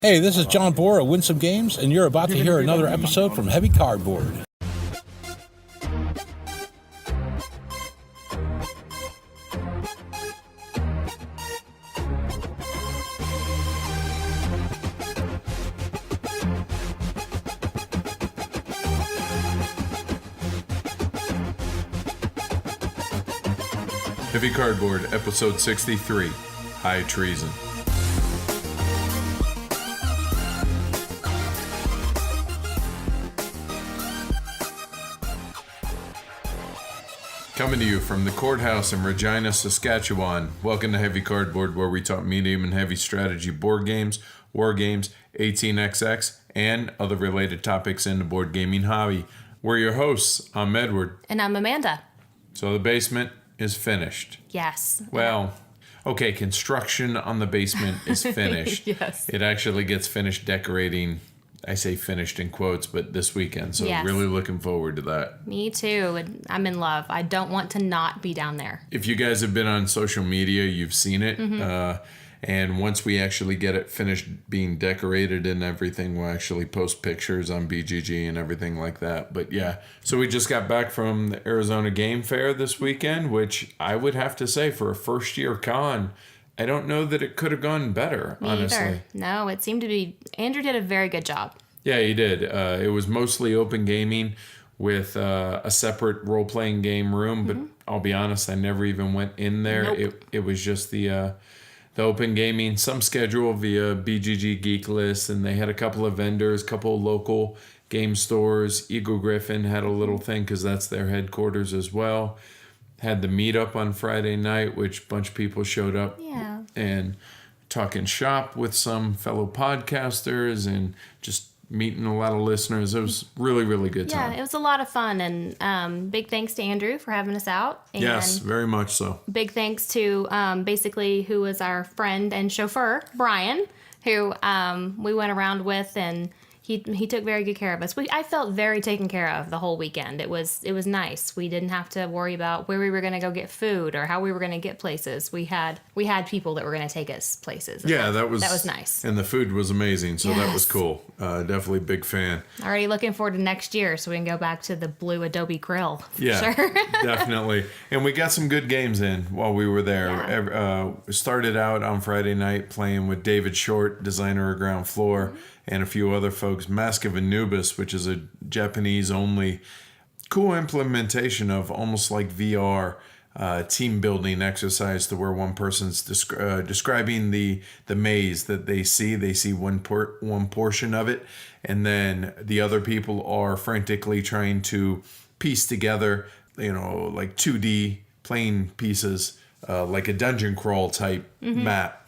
Hey, this is John Bohr of Winsome Games, and you're about to hear another episode from Heavy Cardboard. Heavy Cardboard, Episode 63, High Treason. Coming to you from the courthouse in Regina, Saskatchewan. Welcome to Heavy Cardboard, where we talk medium and heavy strategy board games, war games, 18xx, and other related topics in the board gaming hobby. We're your hosts. I'm Edward. And I'm Amanda. So the basement is finished. Yes. Well, okay, construction on the basement is finished. Yes. It actually gets finished decorating. I say finished in quotes, but this weekend. So Yes. Really looking forward to that. Me too. And I'm in love. I don't want to not be down there. If you guys have been on social media, you've seen it. Mm-hmm. And once we actually get it finished being decorated and everything, we'll actually post pictures on BGG and everything like that. But yeah, so we just got back from the Arizona Game Fair this weekend, which I would have to say for a first-year con, I don't know that it could have gone better, Me honestly. either. No, it seemed to be... Andrew did a very good job. Yeah, he did. It was mostly open gaming with a separate role-playing game room, but I'll be honest, I never even went in there. Nope. It was just the open gaming, some schedule via BGG Geek List, and they had a couple of vendors, couple of local game stores. Eagle Griffin had a little thing because that's their headquarters as well. Had the meetup on Friday night, which a bunch of people showed up. Yeah. And talking shop with some fellow podcasters and just meeting a lot of listeners. It was really, really good time. Yeah, it was a lot of fun. And big thanks to Andrew for having us out. And Yes, very much so. big thanks to basically who was our friend and chauffeur, Brian, who we went around with, and he took very good care of us. I felt very taken care of the whole weekend. It was nice. We didn't have to worry about where we were going to go get food or how we were going to get places. We had people that were going to take us places. Yeah, that was nice. And the food was amazing, so that was Yes. cool. Definitely big fan. Already looking forward to next year so we can go back to the blue Adobe grill. Yeah, Sure. definitely. And we got some good games in while we were there. Yeah. Started out on Friday night playing with David Short, designer of Ground Floor, and a few other folks. Mask of Anubis, which is a Japanese-only cool implementation of almost like VR team building exercise, to where one person's describing the maze that they see. They see one portion of it, and then the other people are frantically trying to piece together, like 2D playing pieces, like a dungeon crawl type map.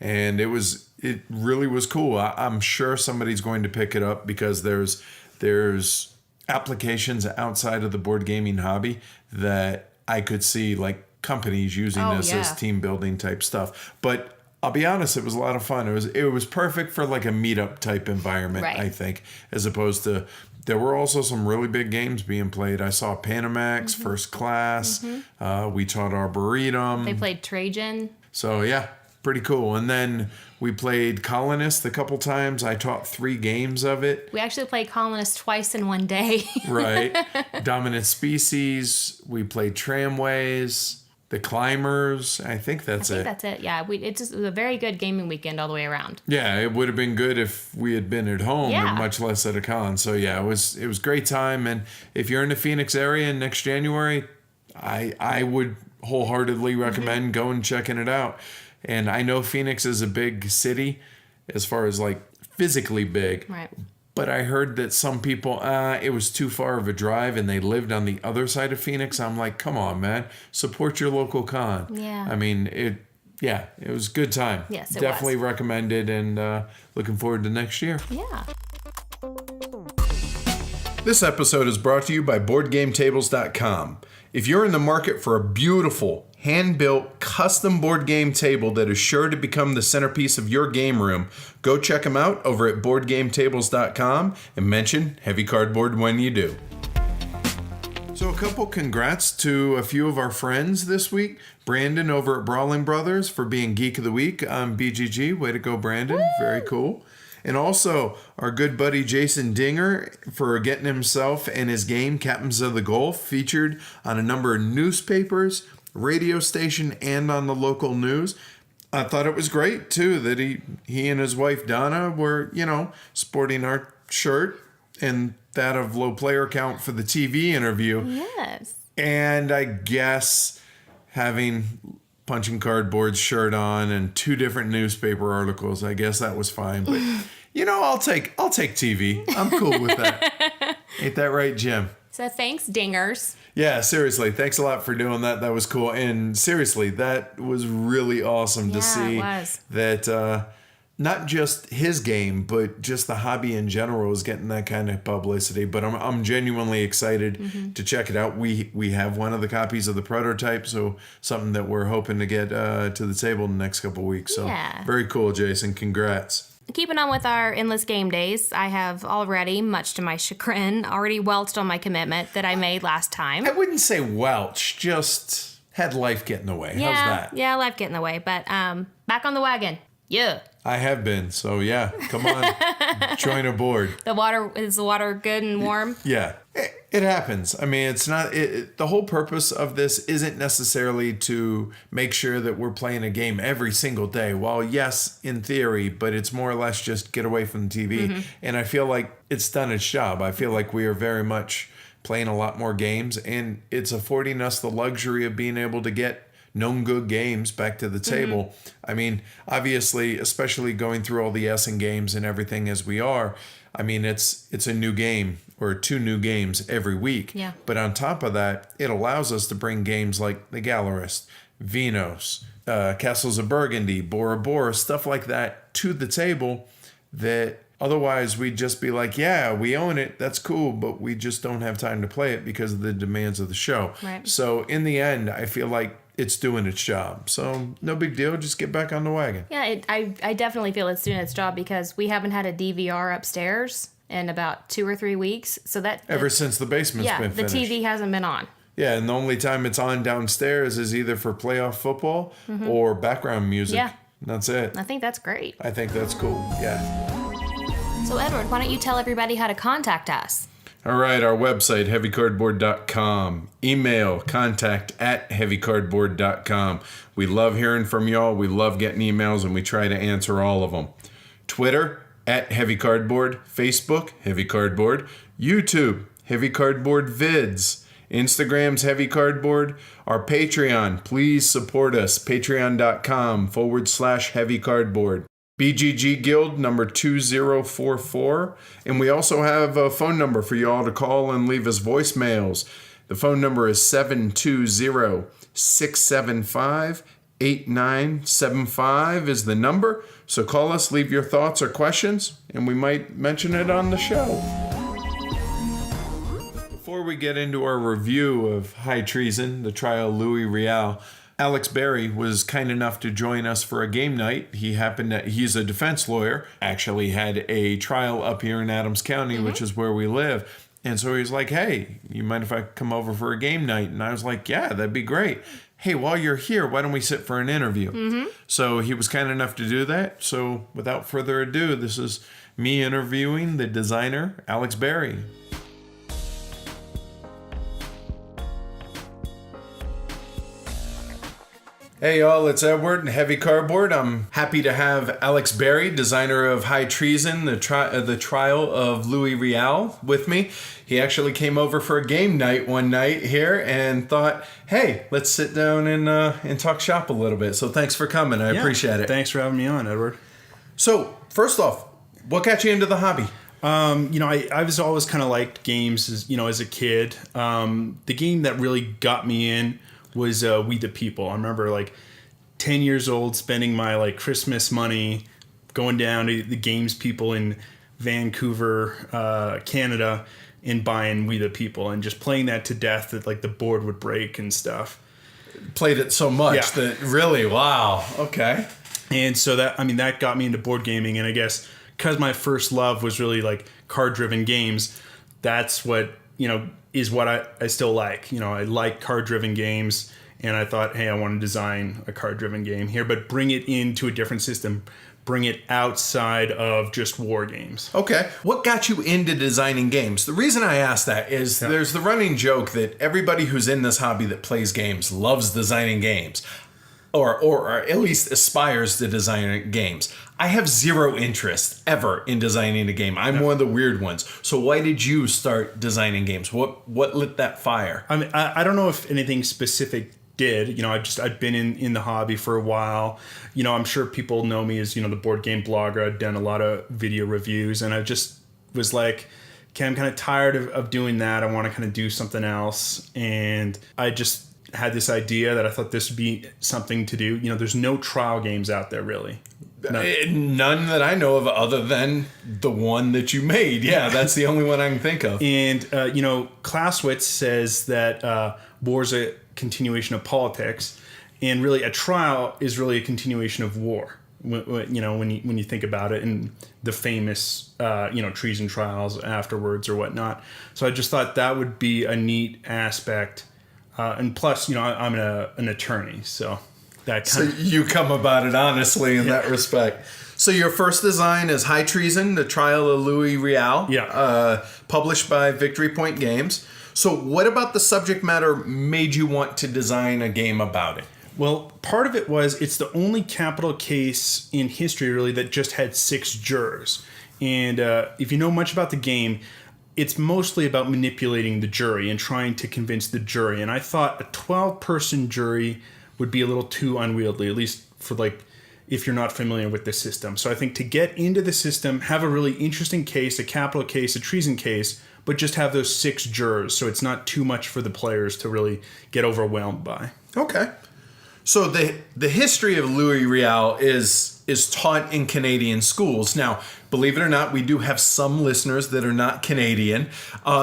And it really was cool. I'm sure somebody's going to pick it up because there's applications outside of the board gaming hobby that I could see, like companies using this as team building type stuff. But I'll be honest, it was a lot of fun. It was perfect for like a meetup type environment, Right. I think, as opposed to. There were also some really big games being played. I saw Panamax, First Class. We taught Arboretum. They played Trajan. So yeah, pretty cool. And then we played Colonist a couple times. I taught 3 games of it. We actually played Colonist twice in one day. Right. Dominant Species. We played Tramways. The Climbers. I think that's it. That's it. Yeah, it was a very good gaming weekend all the way around. Yeah, it would have been good if we had been at home, Yeah. and much less at a con. So yeah, it was great time. And if you're in the Phoenix area next January, I would wholeheartedly recommend going and checking it out. And I know Phoenix is a big city as far as like physically big. Right. But I heard that some people, it was too far of a drive and they lived on the other side of Phoenix. I'm like, come on, man. Support your local con. Yeah. I mean, it was a good time. Yes, it Definitely was. recommended, and looking forward to next year. Yeah. This episode is brought to you by BoardGameTables.com. If you're in the market for a beautiful, hand-built, custom board game table that is sure to become the centerpiece of your game room, go check them out over at BoardGameTables.com and mention Heavy Cardboard when you do. So a couple congrats to a few of our friends this week. Brandon over at Brawling Brothers for being Geek of the Week on BGG. Way to go, Brandon. Woo! Very cool. And also our good buddy Jason Dinger for getting himself and his game, Captains of the Gulf, featured on a number of newspapers, radio station, and on the local news. I thought it was great, too, that he and his wife, Donna, were, sporting our shirt and that of low player count for the TV interview. Yes. And I guess having Punching Cardboard's shirt on and 2 different newspaper articles, I guess that was fine. But, I'll take TV. I'm cool with that. Ain't that right, Jim? So thanks, Dingers. Yeah, seriously. Thanks a lot for doing that. That was cool. And seriously, that was really awesome to see it was. that not just his game, but just the hobby in general is getting that kind of publicity. But I'm genuinely excited to check it out. We have one of the copies of the prototype, so something that we're hoping to get to the table in the next couple of weeks. So very cool, Jason. Congrats. Keeping on with our endless game days, I have already, much to my chagrin, already welched on my commitment that I made last time. I wouldn't say welch, just had life get in the way. Yeah, how's that? Yeah, life get in the way, but back on the wagon. Yeah. I have been, so yeah, come on, join aboard. Is the water good and warm? Yeah, it happens. I mean, it's not, the whole purpose of this isn't necessarily to make sure that we're playing a game every single day. Well, yes, in theory, but it's more or less just get away from the TV. And I feel like it's done its job. I feel like we are very much playing a lot more games, and it's affording us the luxury of being able to get known good games back to the table. I mean, obviously, especially going through all the Essen games and everything as we are, I mean, it's a new game or 2 new games every week. Yeah. But on top of that, it allows us to bring games like The Gallerist, Venus, Castles of Burgundy, Bora Bora, stuff like that to the table that otherwise we'd just be like, yeah, we own it, that's cool, but we just don't have time to play it because of the demands of the show. Right. So in the end, I feel like it's doing its job. So no big deal. Just get back on the wagon. Yeah, I definitely feel it's doing its job because we haven't had a DVR upstairs in about 2 or 3 weeks. So Ever since the basement's been finished. the TV hasn't been on. Yeah, and the only time it's on downstairs is either for playoff football or background music. Yeah. That's it. I think that's great. I think that's cool. Yeah. So Edward, why don't you tell everybody how to contact us? All right, our website, heavycardboard.com. Email, contact@heavycardboard.com. We love hearing from y'all. We love getting emails, and we try to answer all of them. Twitter, @heavycardboard. Facebook, heavycardboard. YouTube, heavycardboard vids. Instagram's heavycardboard. Our Patreon, please support us. Patreon.com/heavycardboard. BGG Guild number 2044. And we also have a phone number for y'all to call and leave us voicemails. The phone number is 720-675-8975 is the number. So call us, leave your thoughts or questions, and we might mention it on the show. Before we get into our review of High Treason, the trial of Louis Riel, Alex Berry was kind enough to join us for a game night. He's a defense lawyer, actually had a trial up here in Adams County, which is where we live. And so he's like, hey, you mind if I come over for a game night? And I was like, yeah, that'd be great. Hey, while you're here, why don't we sit for an interview? So he was kind enough to do that. So without further ado, this is me interviewing the designer, Alex Berry. Hey y'all, it's Edward and Heavy Cardboard. I'm happy to have Alex Berry, designer of High Treason, the trial of Louis Riel, with me. He actually came over for a game night one night here and thought, hey, let's sit down and talk shop a little bit. So thanks for coming. I appreciate it. Thanks for having me on, Edward. So first off, what got you into the hobby? I was always kind of liked games as a kid. The game that really got me in was We the People. I remember 10 years old spending my Christmas money going down to the games people in Vancouver, Canada, and buying We the People and just playing that to death that the board would break and stuff. Played it so much that really, wow. Okay. And so that got me into board gaming, and I guess because my first love was really card-driven games, that's what, is what I still like. I like card-driven games, and I thought, hey, I want to design a card-driven game here, but bring it into a different system. bring it outside of just war games. Okay. What got you into designing games? The reason I ask that is there's the running joke that everybody who's in this hobby that plays games loves designing games. Or at least aspires to design games. I have zero interest ever in designing a game. I'm one of the weird ones. So why did you start designing games? What lit that fire? I mean, I don't know if anything specific did. You know, I've been in the hobby for a while. You know, I'm sure people know me as, you know, the board game blogger. I've done a lot of video reviews, and I just was like, okay, I'm kind of tired of doing that. I want to kind of do something else. And I just had this idea that I thought this would be something to do. You know, there's no trial games out there, really. None that I know of other than the one that you made. Yeah, that's the only one I can think of. And, you know, Clausewitz says that war's a continuation of politics, and really a trial is really a continuation of war. You know, when you think about it, and the famous, you know, treason trials afterwards or whatnot. So I just thought that would be a neat aspect. And plus, you know, I'm an attorney, so that kind of... So you come about it honestly in that respect. So your first design is High Treason, the trial of Louis Riel, published by Victory Point Games. So what about the subject matter made you want to design a game about it? Well, part of it was it's the only capital case in history, really, that just had 6 jurors. And if you know much about the game, it's mostly about manipulating the jury and trying to convince the jury. And I thought a 12-person jury would be a little too unwieldy, at least for, like, if you're not familiar with the system. So I think to get into the system, have a really interesting case, a capital case, a treason case, but just have those 6 jurors, so it's not too much for the players to really get overwhelmed by. Okay. So the history of Louis Riel is taught in Canadian schools. Now, believe it or not, we do have some listeners that are not Canadian.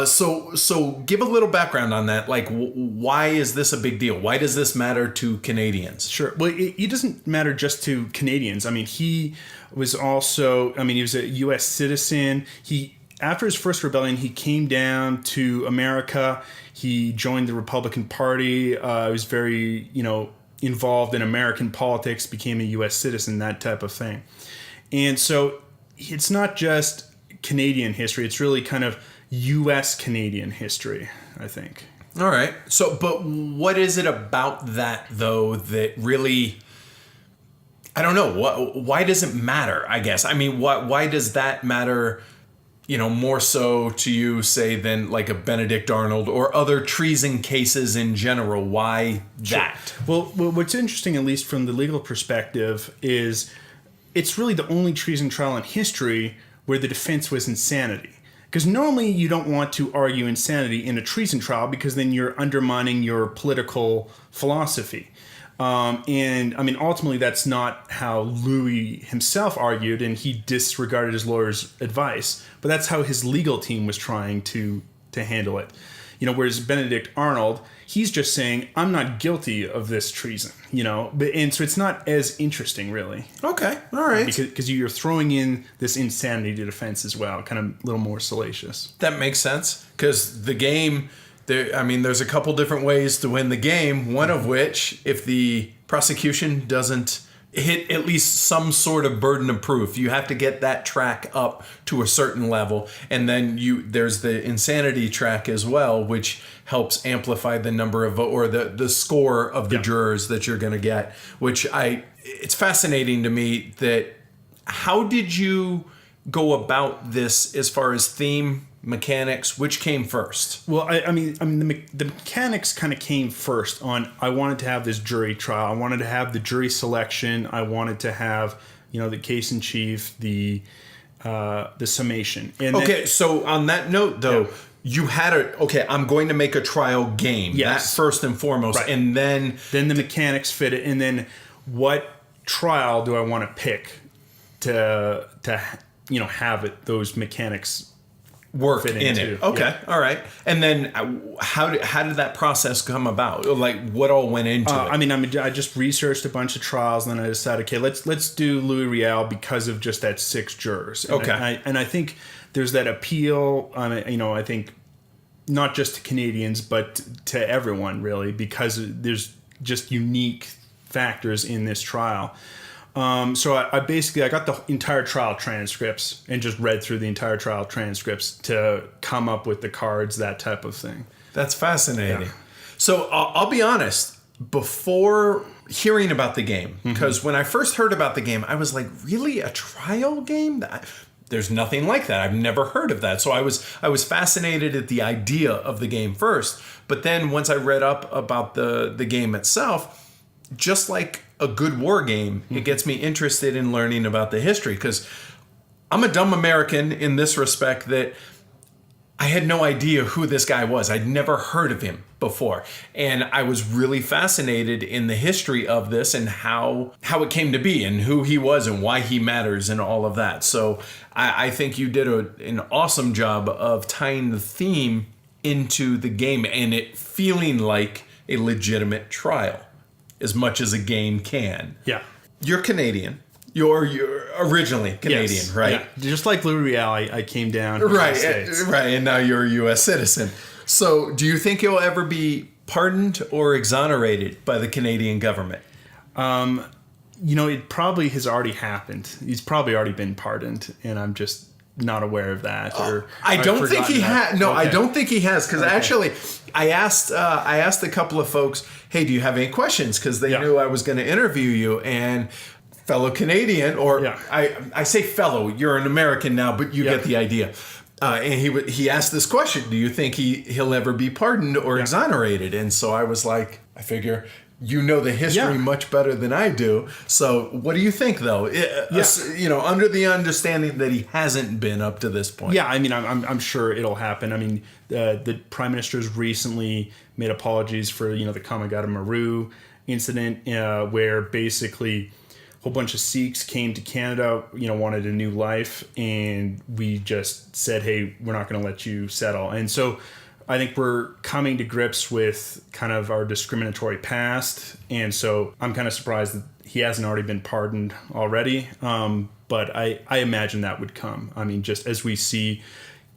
So give a little background on that. Like, why is this a big deal? Why does this matter to Canadians? Sure. Well, it doesn't matter just to Canadians. I mean, he was also, he was a U.S. citizen. After his first rebellion, he came down to America. He joined the Republican Party. He was very, involved in American politics, became a U.S. citizen, that type of thing. And so it's not just Canadian history. It's really kind of U.S. Canadian history, I think. All right. So, but what is it about that, though, that really... I don't know. Why does it matter, I guess? I mean, why does that matter... more so to you, say, than like a Benedict Arnold or other treason cases in general? Why that? Sure. Well, what's interesting, at least from the legal perspective, is it's really the only treason trial in history where the defense was insanity. Because normally you don't want to argue insanity in a treason trial because then you're undermining your political philosophy. Ultimately that's not how Louis himself argued, and he disregarded his lawyer's advice, but that's how his legal team was trying to handle it. Whereas Benedict Arnold, he's just saying, I'm not guilty of this treason, and so it's not as interesting, really. Okay. All right. Because you're throwing in this insanity to defense as well, kind of a little more salacious. That makes sense, because the game... there's a couple different ways to win the game, one of which, if the prosecution doesn't hit at least some sort of burden of proof, you have to get that track up to a certain level. And then there's the insanity track as well, which helps amplify the number of, or the score of the jurors that you're going to get, it's fascinating to me that, how did you go about this as far as theme, mechanics, which came first? Well, the mechanics kind of came first on, I wanted to have this jury trial. I wanted to have the jury selection. I wanted to have, the case in chief, the summation. And so on that note, though, you had I'm going to make a trial game. Yes. That first and foremost. Right. And then the mechanics fit it. And then what trial do I want to pick to have those mechanics work in it. Okay. Yeah. All right. And then how did that process come about? Like, what all went into it? I just researched a bunch of trials, and then I decided, okay, let's do Louis Riel because of just that 6 jurors. And I think there's that appeal, I think not just to Canadians, but to everyone, really, because there's just unique factors in this trial. So I basically I got the entire trial transcripts and just read through the entire trial transcripts to come up with the cards, that type of thing. That's fascinating. Yeah. So I'll be honest, before hearing about the game, because when I first heard about the game, I was like, really, a trial game? There's nothing like that. I've never heard of that. So I was fascinated at the idea of the game first. But then once I read up about the game itself, just like a good war game, it gets me interested in learning about the history, because I'm a dumb American in this respect that I had no idea who this guy was. I'd never heard of him before. And I was really fascinated in the history of this and how it came to be and who he was and why he matters and all of that. So I think you did an awesome job of tying the theme into the game and it feeling like a legitimate trial as much as a game can. Yeah. You're Canadian. You're originally Canadian, Yes. right? Yeah. Just like Lou Riel, I came down to Right, the States. right, and now you're a U.S. citizen. So, do you think you'll ever be pardoned or exonerated by the Canadian government? It probably has already happened. He's probably already been pardoned, and I'm just not aware of that. Or I don't think he has. No, Okay. I don't think he has. Because actually, I asked a couple of folks, "Hey, do you have any questions?" Because they knew I was going to interview you, and fellow Canadian, or I say fellow, you're an American now, but you get the idea. And he asked this question: do you think he'll ever be pardoned or exonerated? And so I was like, I figure you know the history much better than I do. So what do you think, though? Under the understanding that he hasn't been up to this point. Yeah, I mean, I'm sure it'll happen. I mean, the Prime Minister's recently made apologies for the Kamagata Maru incident, where basically a whole bunch of Sikhs came to Canada, wanted a new life, and we just said, hey, we're not going to let you settle. And so I think we're coming to grips with kind of our discriminatory past, and so I'm kind of surprised that he hasn't already been pardoned already, but I imagine that would come. I mean, just as we see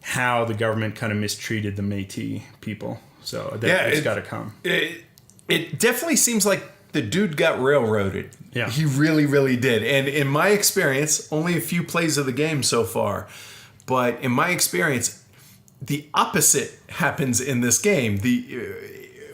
how the government kind of mistreated the Métis people, so it's got to come. It definitely seems like the dude got railroaded. Yeah. He really, really did. And in my experience, only a few plays of the game so far, but in my experience, the opposite happens in this game.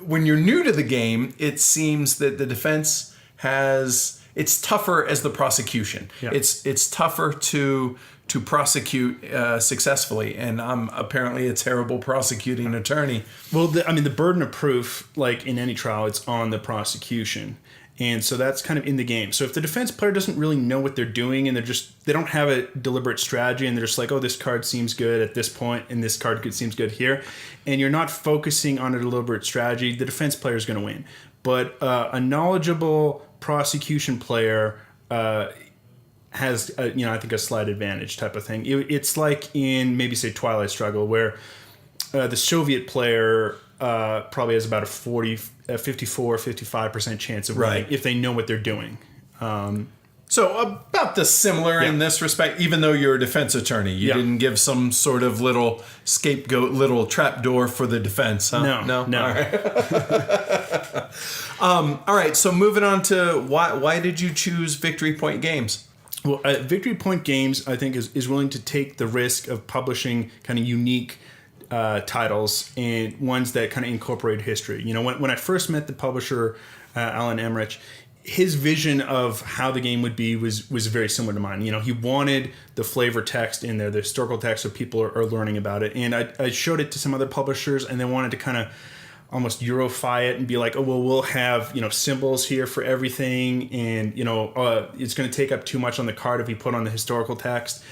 When you're new to the game, it seems that the defense it's tougher as the prosecution. Yeah. It's tougher to prosecute successfully, and I'm apparently a terrible prosecuting attorney. Well, the burden of proof, like in any trial, it's on the prosecution. And so that's kind of in the game. So if the defense player doesn't really know what they're doing and they don't have a deliberate strategy and they're just like, oh, this card seems good at this point and this card seems good here, and you're not focusing on a deliberate strategy, the defense player is going to win. But a knowledgeable prosecution player has, I think, a slight advantage type of thing. It's like in maybe, say, Twilight Struggle, where the Soviet player probably has about a 54-55% chance of winning if they know what they're doing. So about the similar in this respect, even though you're a defense attorney, you didn't give some sort of little scapegoat, little trapdoor for the defense, huh? No. All right. All right, so moving on to why did you choose Victory Point Games? Well, Victory Point Games, I think, is willing to take the risk of publishing kind of unique titles and ones that kind of incorporate history. When I first met the publisher, Alan Emmerich, his vision of how the game would be was very similar to mine. He wanted the flavor text in there, the historical text, so people are learning about it. And I showed it to some other publishers, and they wanted to kind of almost Eurofy it and be like, oh, well, we'll have, symbols here for everything. And, it's going to take up too much on the card if we put on the historical text.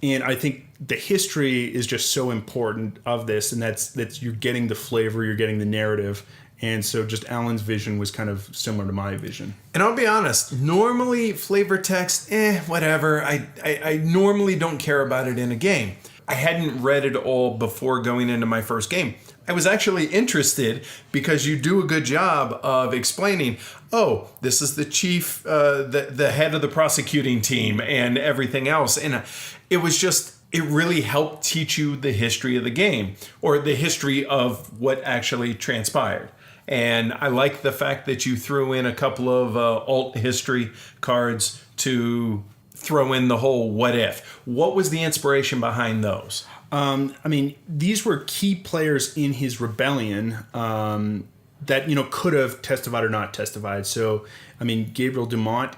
And I think the history is just so important of this, and that's you're getting the flavor, you're getting the narrative. And so just Alan's vision was kind of similar to my vision. And I'll be honest, normally flavor text, whatever. I normally don't care about it in a game. I hadn't read it all before going into my first game. I was actually interested because you do a good job of explaining, oh, this is the chief, the head of the prosecuting team and everything else. And it really helped teach you the history of the game or the history of what actually transpired. And I like the fact that you threw in a couple of alt history cards to throw in the whole what if. What was the inspiration behind those? I mean, these were key players in his rebellion that, could have testified or not testified. So, I mean, Gabriel Dumont,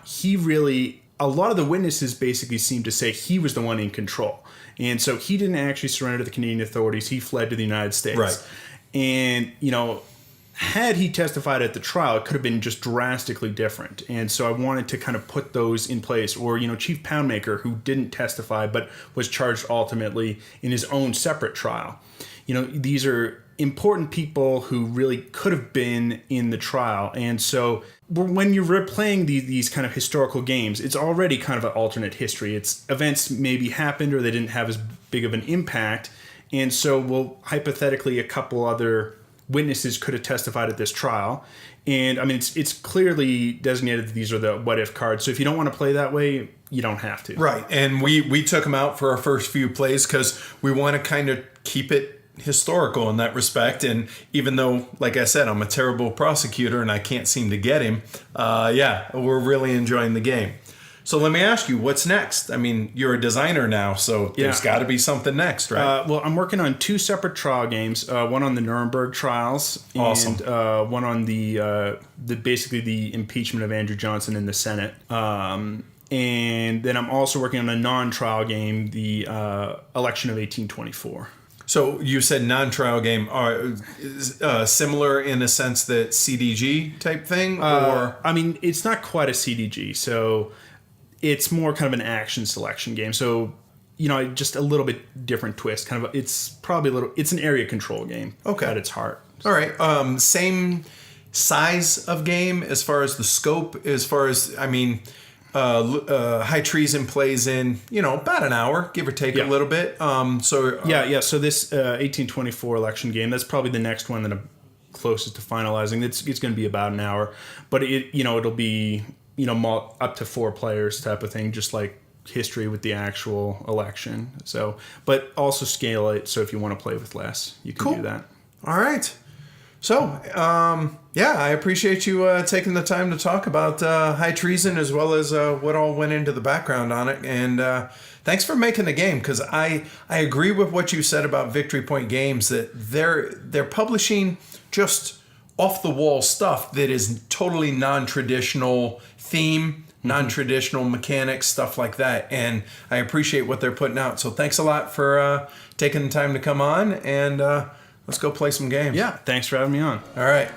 a lot of the witnesses basically seemed to say he was the one in control. And so he didn't actually surrender to the Canadian authorities. He fled to the United States. Right. And, had he testified at the trial, it could have been just drastically different. And so I wanted to kind of put those in place. Or, Chief Poundmaker, who didn't testify but was charged ultimately in his own separate trial. These are important people who really could have been in the trial. And so when you're replaying these kind of historical games, it's already kind of an alternate history. It's events maybe happened or they didn't have as big of an impact. And so, hypothetically, a couple other witnesses could have testified at this trial. And I mean, it's clearly designated that these are the what if cards. So if you don't want to play that way, you don't have to. Right. And we took them out for our first few plays because we want to kind of keep it historical in that respect. And even though, like I said, I'm a terrible prosecutor and I can't seem to get him, we're really enjoying the game. So let me ask you, what's next? I mean, you're a designer now, so there's got to be something next, right? Well, I'm working on 2 separate trial games. One on the Nuremberg trials, awesome. And one on the basically the impeachment of Andrew Johnson in the Senate. And then I'm also working on a non-trial game, the election of 1824. So you said non-trial game, are similar in a sense that CDG type thing, or I mean, it's not quite a CDG, so. It's more kind of an action selection game. So, just a little bit different twist. It's an area control game at its heart. All right. Same size of game as far as the scope, High Treason plays in, about an hour, give or take a little bit. So this 1824 election game, that's probably the next one that I'm closest to finalizing. It's going to be about an hour, but it'll be, up to 4 players type of thing, just like history with the actual election. So, but also scale it. So if you want to play with less, you can do that. All right. So, I appreciate you taking the time to talk about High Treason as well as what all went into the background on it. And thanks for making the game, because I agree with what you said about Victory Point Games, that they're publishing just off-the-wall stuff that is totally non-traditional theme, non-traditional mechanics, stuff like that. And I appreciate what they're putting out. So thanks a lot for taking the time to come on, and let's go play some games. Yeah, thanks for having me on. All right.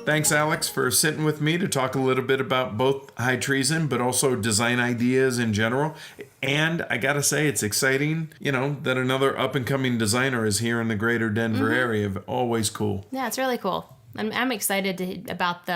Thanks, Alex, for sitting with me to talk a little bit about both High Treason, but also design ideas in general. And I got to say, it's exciting, that another up-and-coming designer is here in the greater Denver area. Always cool. Yeah, it's really cool. I'm excited about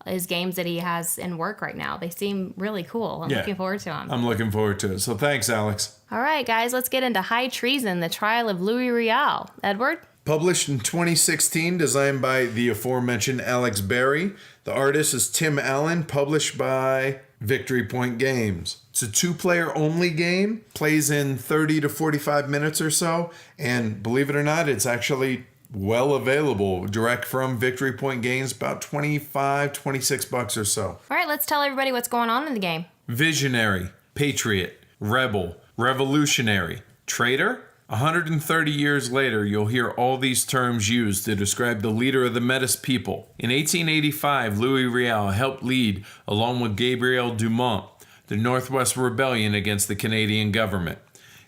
his games that he has in work right now. They seem really cool. I'm looking forward to them. I'm looking forward to it. So thanks, Alex. All right, guys, let's get into High Treason, the trial of Louis Riel. Edward? Published in 2016, designed by the aforementioned Alex Berry. The artist is Tim Allen, published by Victory Point Games. It's a 2-player only game, plays in 30 to 45 minutes or so, and believe it or not, it's actually well available direct from Victory Point Games, about $25-26 or so. All right, let's tell everybody what's going on in the game. Visionary, patriot, rebel, revolutionary, traitor. 130 years later, you'll hear all these terms used to describe the leader of the Metis people. In 1885, Louis Riel helped lead, along with Gabriel Dumont, the Northwest Rebellion against the Canadian government.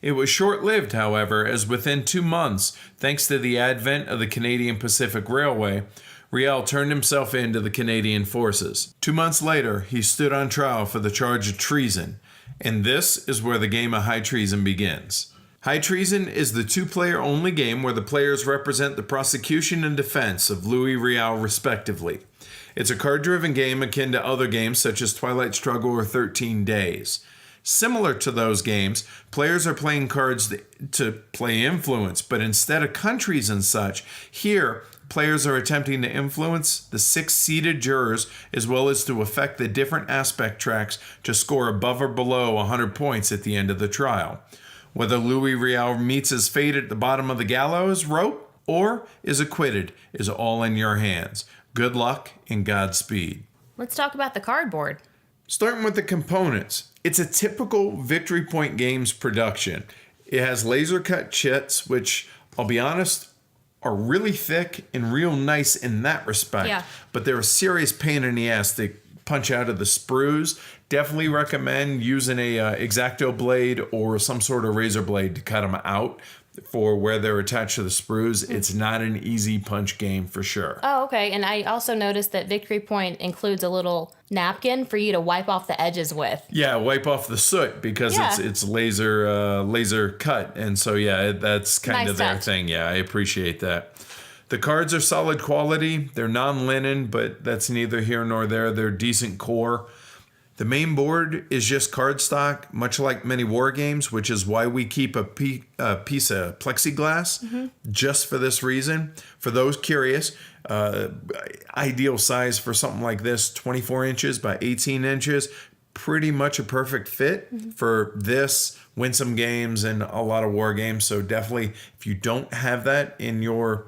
It was short-lived, however, as within 2 months, thanks to the advent of the Canadian Pacific Railway, Riel turned himself in to the Canadian forces. 2 months later, he stood on trial for the charge of treason, and this is where the game of High Treason begins. High Treason is the 2-player only game where the players represent the prosecution and defense of Louis Riel respectively. It's a card-driven game akin to other games such as Twilight Struggle or 13 Days. Similar to those games, players are playing cards to play influence, but instead of countries and such, here players are attempting to influence the 6 seated jurors as well as to affect the different aspect tracks to score above or below 100 points at the end of the trial. Whether Louis Riel meets his fate at the bottom of the gallows rope or is acquitted is all in your hands. Good luck and Godspeed. Let's talk about the cardboard. Starting with the components, it's a typical Victory Point Games production. It has laser cut chits, which I'll be honest, are really thick and real nice in that respect. Yeah. But they're a serious pain in the ass to punch out of the sprues. Definitely recommend using a X-Acto blade or some sort of razor blade to cut them out for where they're attached to the sprues. It's not an easy punch game for sure. Oh, okay. And I also noticed that Victory Point includes a little napkin for you to wipe off the edges with. Yeah, wipe off the soot because Yeah. it's laser cut, and so yeah, that's kind Nice of their touch. thing. Yeah, I appreciate that. The cards are solid quality. They're non-linen, but that's neither here nor there. They're decent core. The main board is just cardstock, much like many war games, which is why we keep a piece of plexiglass just for this reason. For those curious, ideal size for something like this, 24 inches by 18 inches, pretty much a perfect fit for this, win some games, and a lot of war games. So definitely, if you don't have that in your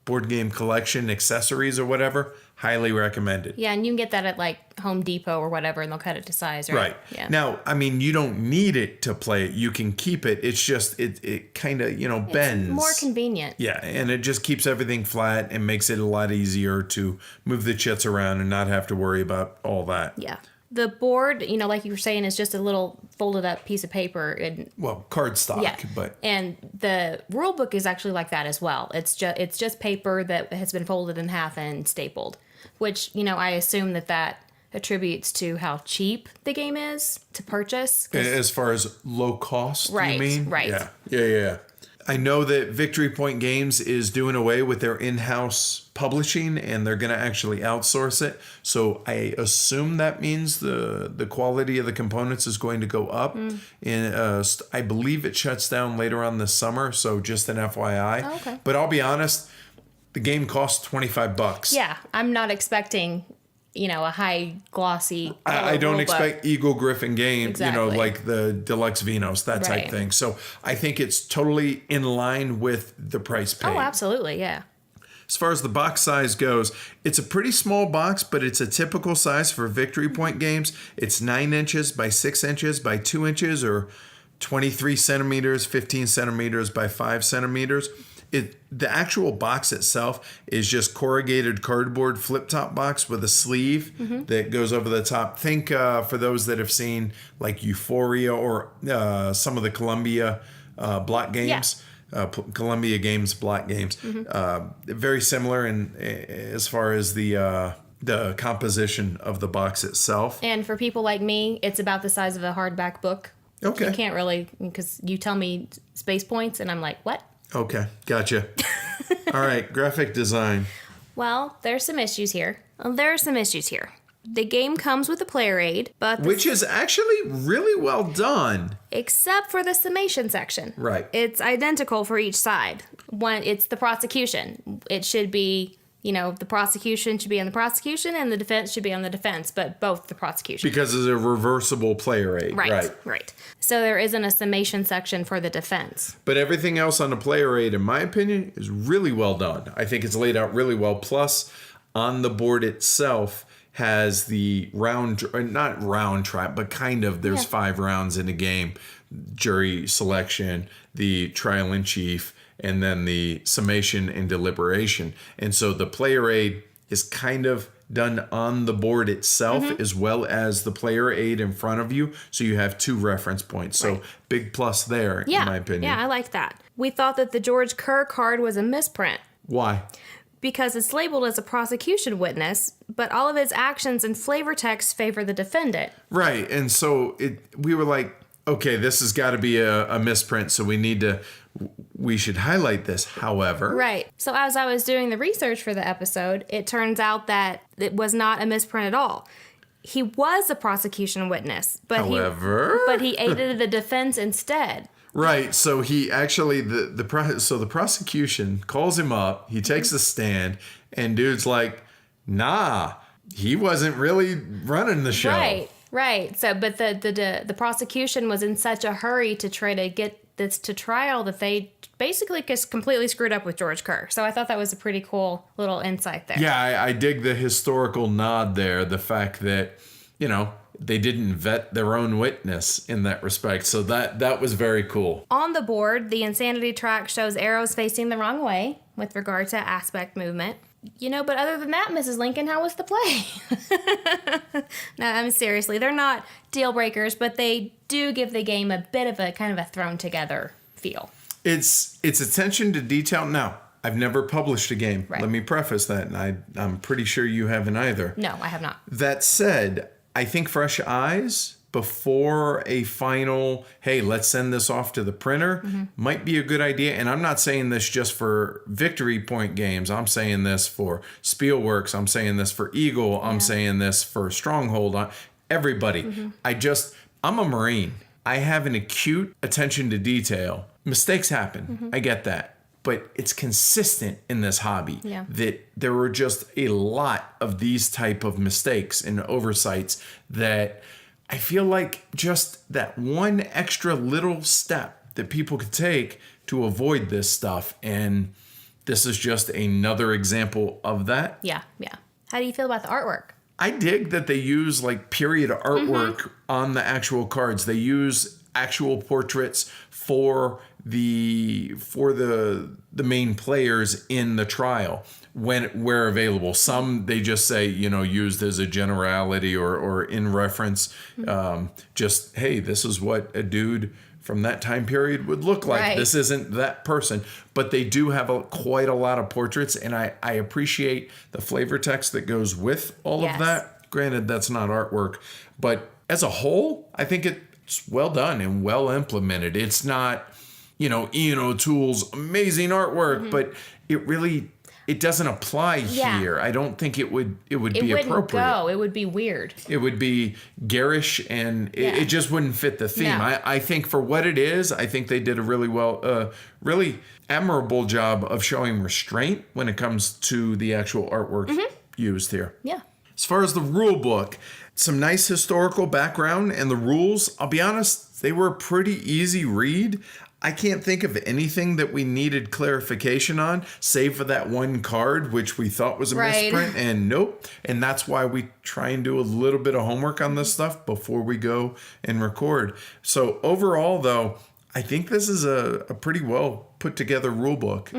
board game collection, accessories or whatever, highly recommended. Yeah, and you can get that at like Home Depot or whatever, and they'll cut it to size, right? Right. Yeah. Now, I mean, you don't need it to play it. You can keep it. It's just, it kind of, bends. It's more convenient. Yeah, and it just keeps everything flat and makes it a lot easier to move the chits around and not have to worry about all that. Yeah. The board, like you were saying, is just a little folded up piece of paper. And Well, cardstock, yeah, but and the rule book is actually like that as well. It's just paper that has been folded in half and stapled, which I assume that attributes to how cheap the game is to purchase. as far as low cost, Right, you mean? right. Yeah. I know that Victory Point Games is doing away with their in-house publishing and they're going to actually outsource it. So I assume that means the quality of the components is going to go up. And I believe it shuts down later on this summer. So just an FYI. Oh, okay. But I'll be honest, the game costs $25. Yeah, I'm not expecting a high glossy. I don't rule book. expect Eagle Griffin game, Exactly. like the Deluxe Vinos, that type Right. thing. So I think it's totally in line with the price paid. Oh, absolutely, yeah. As far as the box size goes, it's a pretty small box, but it's a typical size for Victory Point games. It's 9 inches by 6 inches by 2 inches, or 23 centimeters, 15 centimeters by 5 centimeters. The actual box itself is just corrugated cardboard flip-top box with a sleeve that goes over the top. Think for those that have seen like Euphoria or some of the Columbia block games. Columbia Games block games. Very similar in as far as the composition of the box itself. And for people like me, it's about the size of a hardback book. Okay. You can't really, because you tell me space points, and I'm like, what? Okay, gotcha. All right, graphic design. Well, there's some issues here. The game comes with a player aid, but Which is actually really well done. except for the summation section. Right. It's identical for each side. One, it's the prosecution. It should be, the prosecution should be on the prosecution and the defense should be on the defense, but both the prosecution. Because it's a reversible player aid. Right. So there isn't a summation section for the defense. But everything else on the player aid, in my opinion, is really well done. I think it's laid out really well. Plus, on the board itself has the not round trap, but kind of, there's 5 rounds in a game. Jury selection, the trial in chief, and then the summation and deliberation. And so the player aid is kind of done on the board itself as well as the player aid in front of you. So you have 2 reference points. So big plus there, in my opinion. Yeah, I like that. We thought that the George Kerr card was a misprint Why? because it's labeled as a prosecution witness, but all of its actions and flavor text favor the defendant. Right. And so we were like, okay, this has got to be a misprint. So we should highlight this. However. Right. So as I was doing the research for the episode, it turns out that it was not a misprint at all. He was a prosecution witness, but he aided the defense instead. Right. So he actually the prosecution calls him up. He takes the stand, and dude's like, "Nah, he wasn't really running the show." Right. So, but the prosecution was in such a hurry to try to get this to trial that they basically just completely screwed up with George Kerr. So I thought that was a pretty cool little insight there. Yeah, I dig the historical nod there. The fact that, they didn't vet their own witness in that respect. So that was very cool. On the board, the insanity track shows arrows facing the wrong way with regard to aspect movement. But other than that, Mrs. Lincoln, how was the play? No, I mean, seriously, they're not deal breakers, but they do give the game a bit of a kind of a thrown together feel. It's attention to detail. Now, I've never published a game. Right. Let me preface that, and I'm pretty sure you haven't either. No, I have not. That said, I think fresh eyes before a final, hey, let's send this off to the printer, might be a good idea. And I'm not saying this just for Victory Point games. I'm saying this for Spielworks. I'm saying this for Eagle. I'm saying this for Stronghold. Everybody. I'm a Marine. I have an acute attention to detail. Mistakes happen. I get that. But it's consistent in this hobby that there were just a lot of these type of mistakes and oversights that I feel like just that one extra little step that people could take to avoid this stuff. And this is just another example of that. Yeah. How do you feel about the artwork? I dig that they use like period artwork on the actual cards. They use actual portraits for the main players in the trial where available. Some they just say, used as a generality or in reference, just, hey, this is what a dude from that time period would look like. Right. This isn't that person, but they do have quite a lot of portraits, and I appreciate the flavor text that goes with all of that. Granted, that's not artwork, but as a whole, I think it's well done and well implemented. It's not, Ian O'Toole's amazing artwork, but it doesn't apply here. I don't think it would be appropriate. It would be weird. It would be garish, and it just wouldn't fit the theme. No. I think for what it is, I think they did a really admirable job of showing restraint when it comes to the actual artwork used here. Yeah. As far as the rule book, some nice historical background, and the rules, I'll be honest, they were a pretty easy read. I can't think of anything that we needed clarification on, save for that one card, which we thought was a misprint, and nope. And that's why we try and do a little bit of homework on this stuff before we go and record. So overall, though, I think this is a pretty well put together rule book.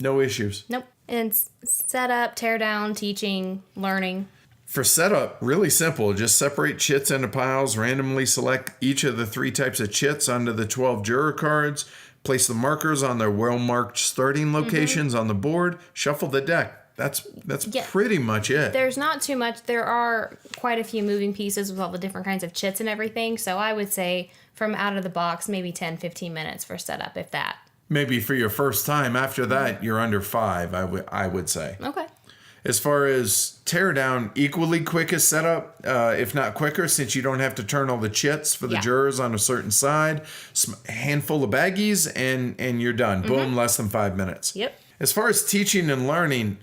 No issues. Nope. And setup, tear down, teaching, learning. For setup, really simple. Just separate chits into piles, randomly select each of the 3 types of chits onto the 12 juror cards, place the markers on their well-marked starting locations on the board, shuffle the deck. That's pretty much it. There's not too much. There are quite a few moving pieces with all the different kinds of chits and everything. So I would say from out of the box, maybe 10, 15 minutes for setup, if that. Maybe for your first time. After that, you're under 5, I would say. Okay. As far as teardown, equally quick as setup, if not quicker, since you don't have to turn all the chits for the jurors on a certain side. A handful of baggies, and you're done. Boom, less than 5 minutes. Yep. As far as teaching and learning,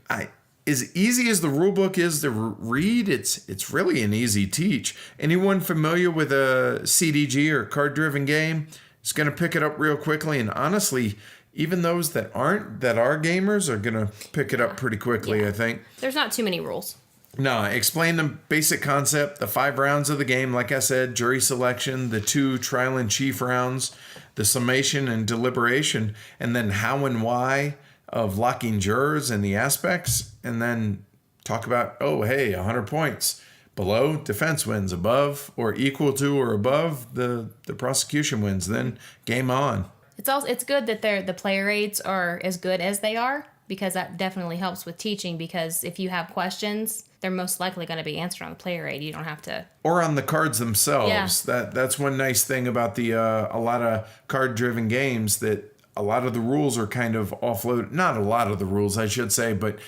as easy as the rulebook is to read, it's really an easy teach. Anyone familiar with a CDG or card-driven game is going to pick it up real quickly, and honestly, even those that are gamers are going to pick it up pretty quickly, I think. There's not too many rules. No, explain the basic concept, the 5 rounds of the game, like I said, jury selection, the 2 trial and chief rounds, the summation and deliberation, and then how and why of locking jurors and the aspects, and then talk about, 100 points. Below, defense wins. Above or equal to or above, the prosecution wins. Then game on. It's good that the player aids are as good as they are, because that definitely helps with teaching, because if you have questions, they're most likely going to be answered on the player aid. You don't have to... Or on the cards themselves. Yeah. That's one nice thing about the a lot of card-driven games, that a lot of the rules are kind of offloaded. Not a lot of the rules, I should say, but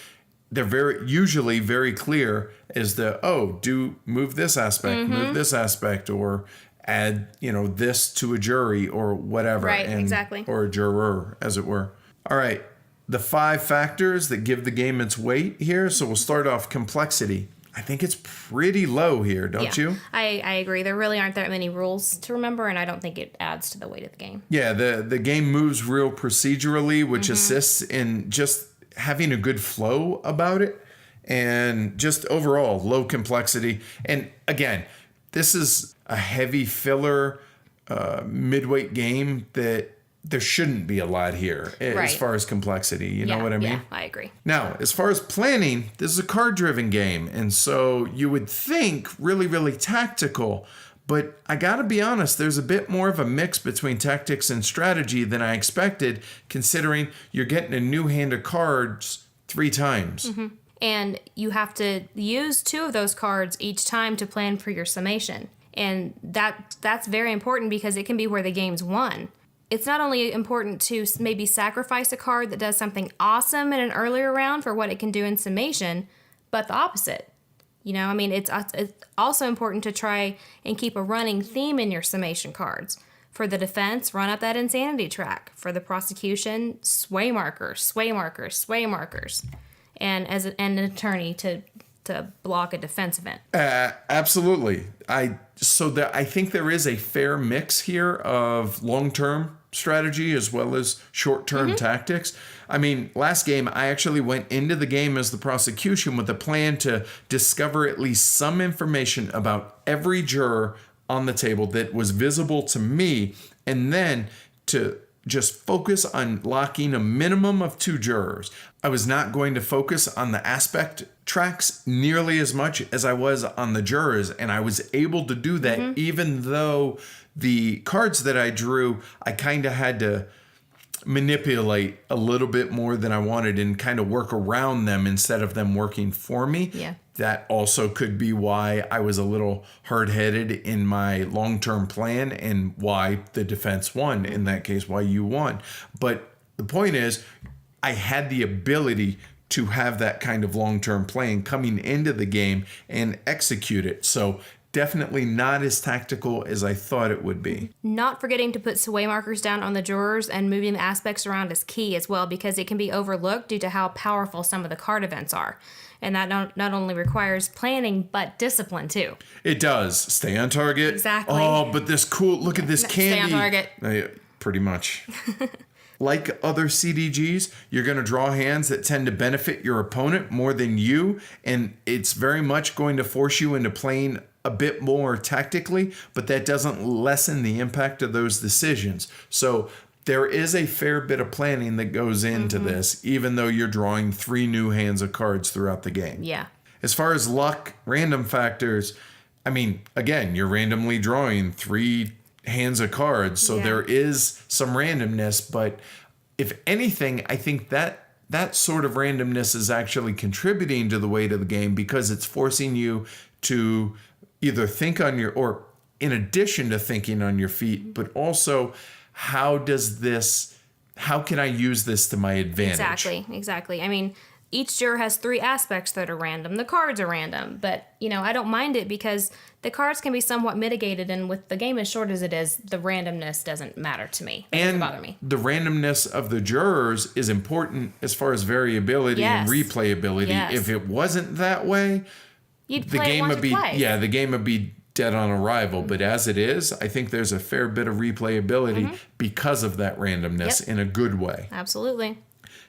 they're usually very clear as to, move this aspect, or add, this to a jury or whatever. Right, exactly. Or a juror, as it were. All right. The 5 factors that give the game its weight here. So we'll start off complexity. I think it's pretty low here, don't you? I agree. There really aren't that many rules to remember, and I don't think it adds to the weight of the game. Yeah, the game moves real procedurally, which assists in just having a good flow about it, and just overall low complexity. And again, this is a heavy filler midweight game that there shouldn't be a lot here as far as complexity. You know what I mean? Yeah, I agree. Now, as far as planning, this is a card-driven game, and so you would think really, really tactical. But I gotta be honest, there's a bit more of a mix between tactics and strategy than I expected, considering you're getting a new hand of cards 3 times. And you have to use 2 of those cards each time to plan for your summation. And that's very important because it can be where the game's won. It's not only important to maybe sacrifice a card that does something awesome in an earlier round for what it can do in summation, but the opposite. You know, I mean, it's also important to try and keep a running theme in your summation cards. For the defense, run up that insanity track. For the prosecution, sway markers, sway markers, sway markers. And as an attorney to block a defense event. Absolutely. I think there is a fair mix here of long-term strategy as well as short-term tactics. I mean, last game, I actually went into the game as the prosecution with a plan to discover at least some information about every juror on the table that was visible to me, and then to just focus on locking a minimum of 2 jurors. I was not going to focus on the aspect tracks nearly as much as I was on the jurors, and I was able to do that even though the cards that I drew, I kind of had to manipulate a little bit more than I wanted and kind of work around them instead of them working for me. Yeah. That also could be why I was a little hard-headed in my long-term plan and why the defense won, in that case, why you won. But the point is, I had the ability to have that kind of long-term plan coming into the game and execute it. So definitely not as tactical as I thought it would be. Not forgetting to put sway markers down on the jurors and moving the aspects around is key as well, because it can be overlooked due to how powerful some of the card events are. And that not only requires planning, but discipline too. It does. Stay on target. Exactly. Oh, but this cool, look at this candy. Stay on target. Pretty much. Like other CDGs, you're going to draw hands that tend to benefit your opponent more than you, and it's very much going to force you into playing a bit more tactically, but that doesn't lessen the impact of those decisions. So there is a fair bit of planning that goes into this, even though you're drawing 3 new hands of cards throughout the game. Yeah. As far as luck, random factors, I mean, again, you're randomly drawing 3 hands of cards, so there is some randomness, but if anything, I think that sort of randomness is actually contributing to the weight of the game, because it's forcing you to either think on your, or in addition to thinking on your feet, but also how can I use this to my advantage? Exactly. I mean, each juror has 3 aspects that are random. The cards are random, but, you know, I don't mind it because the cards can be somewhat mitigated, and with the game as short as it is, the randomness doesn't matter to me. It doesn't bother me. The randomness of the jurors is important as far as variability and replayability. Yes. If it wasn't that way, the game would be dead on arrival. But as it is, I think there's a fair bit of replayability because of that randomness in a good way. Absolutely.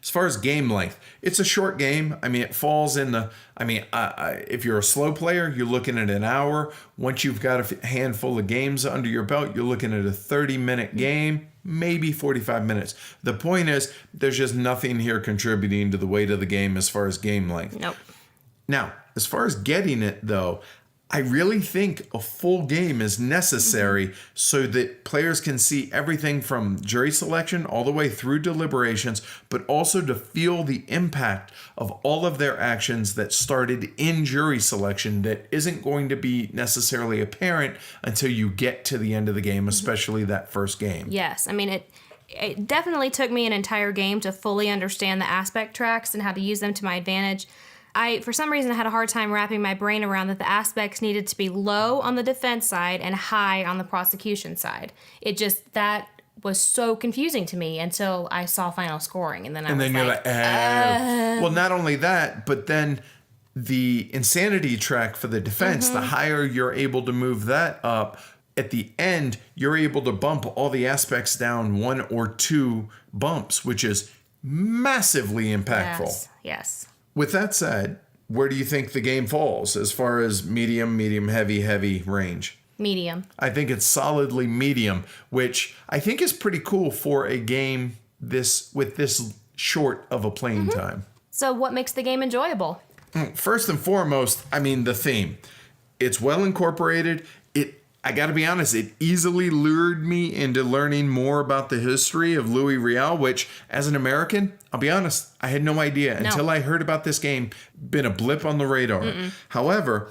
As far as game length, it's a short game. I mean, it falls in the, if you're a slow player, you're looking at an hour. Once you've got a handful of games under your belt, you're looking at a 30-minute game, maybe 45 minutes. The point is, there's just nothing here contributing to the weight of the game as far as game length. Nope. Now, as far as getting it, though, I really think a full game is necessary so that players can see everything from jury selection all the way through deliberations, but also to feel the impact of all of their actions that started in jury selection that isn't going to be necessarily apparent until you get to the end of the game, especially that first game. Yes. I mean, it definitely took me an entire game to fully understand the aspect tracks and how to use them to my advantage. For some reason, I had a hard time wrapping my brain around that the aspects needed to be low on the defense side and high on the prosecution side. That was so confusing to me until I saw final scoring, and then you're like, well, not only that, but then the insanity track for the defense, the higher you're able to move that up, at the end, you're able to bump all the aspects down 1 or 2 bumps, which is massively impactful. Yes. With that said, where do you think the game falls as far as medium, heavy range? Medium. I think it's solidly medium, which I think is pretty cool for a game with this short of a playing time. So what makes the game enjoyable? First and foremost, I mean, the theme. It's well incorporated. I got to be honest, it easily lured me into learning more about the history of Louis Riel, which, as an American, I'll be honest, I had no idea until I heard about this game. Been a blip on the radar. However,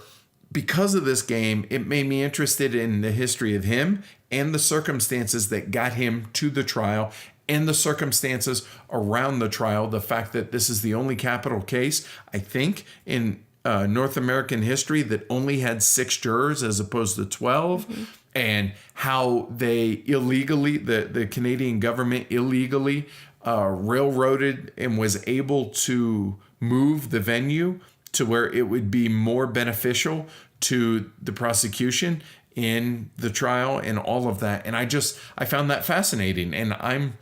because of this game, it made me interested in the history of him and the circumstances that got him to the trial and the circumstances around the trial. The fact that this is the only capital case, I think, in North American history that only had 6 jurors as opposed to 12, and how they illegally, the Canadian government illegally railroaded and was able to move the venue to where it would be more beneficial to the prosecution in the trial and all of that. And I found that fascinating. And I'm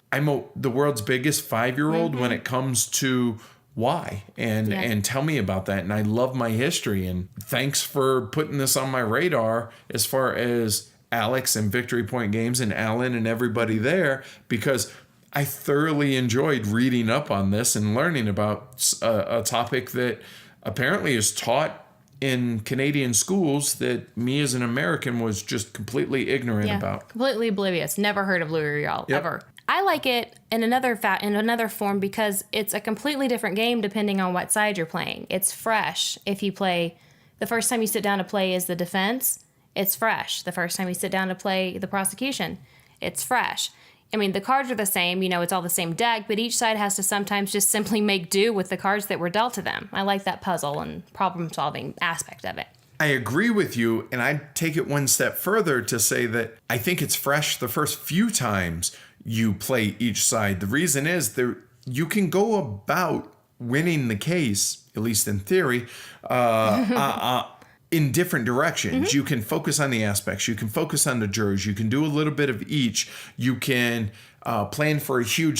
the world's biggest 5-year-old when it comes to why and tell me about that. And I love my history, and thanks for putting this on my radar as far as Alex and Victory Point Games and Alan and everybody there, because I thoroughly enjoyed reading up on this and learning about a topic that apparently is taught in Canadian schools that me as an American was just completely ignorant about. Completely oblivious. Never heard of Louis Riel ever. I like it in another form because it's a completely different game depending on what side you're playing. It's fresh. If you play, the first time you sit down to play is the defense, it's fresh. The first time you sit down to play the prosecution, it's fresh. I mean, the cards are the same, it's all the same deck, but each side has to sometimes just simply make do with the cards that were dealt to them. I like that puzzle and problem-solving aspect of it. I agree with you, and I'd take it one step further to say that I think it's fresh the first few times you play each side. The reason is you can go about winning the case, at least in theory, in different directions. You can focus on the aspects. You can focus on the jurors. You can do a little bit of each. You can plan for a huge,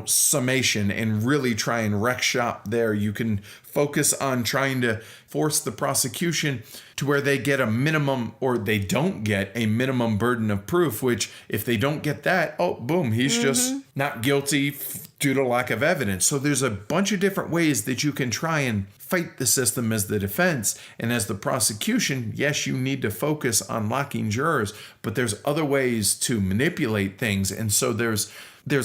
summation and really try and wreck shop there. You can focus on trying to force the prosecution to where they get a minimum, or they don't get a minimum burden of proof, which if they don't get that, boom, he's just not guilty due to lack of evidence. So there's a bunch of different ways that you can try and fight the system as the defense. And as the prosecution, yes, you need to focus on locking jurors, but there's other ways to manipulate things. And so there's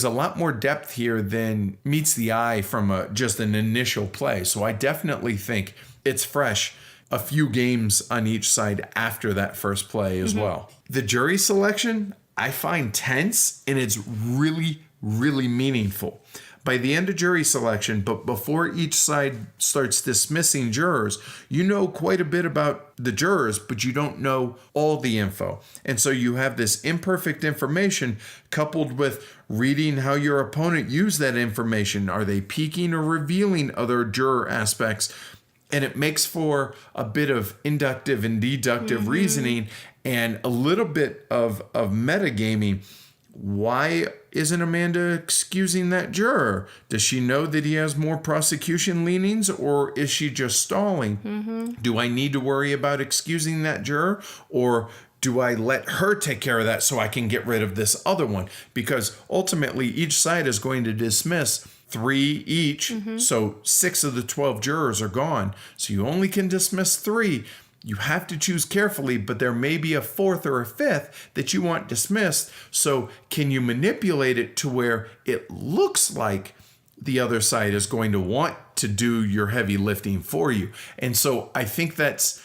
a lot more depth here than meets the eye from just an initial play. So I definitely think it's fresh a few games on each side after that first play as well. The jury selection, I find tense, and it's really, really meaningful. By the end of jury selection, but before each side starts dismissing jurors, you know quite a bit about the jurors, but you don't know all the info. And so you have this imperfect information coupled with reading how your opponent used that information. Are they peeking or revealing other juror aspects? And it makes for a bit of inductive and deductive reasoning and a little bit of metagaming. Why isn't Amanda excusing that juror? Does she know that he has more prosecution leanings, or is she just stalling? Do I need to worry about excusing that juror, or do I let her take care of that so I can get rid of this other one? Because ultimately each side is going to dismiss 3 each. So 6 of the 12 jurors are gone. So you only can dismiss 3. You have to choose carefully, but there may be a 4th or a 5th that you want dismissed. So can you manipulate it to where it looks like the other side is going to want to do your heavy lifting for you? And so I think it's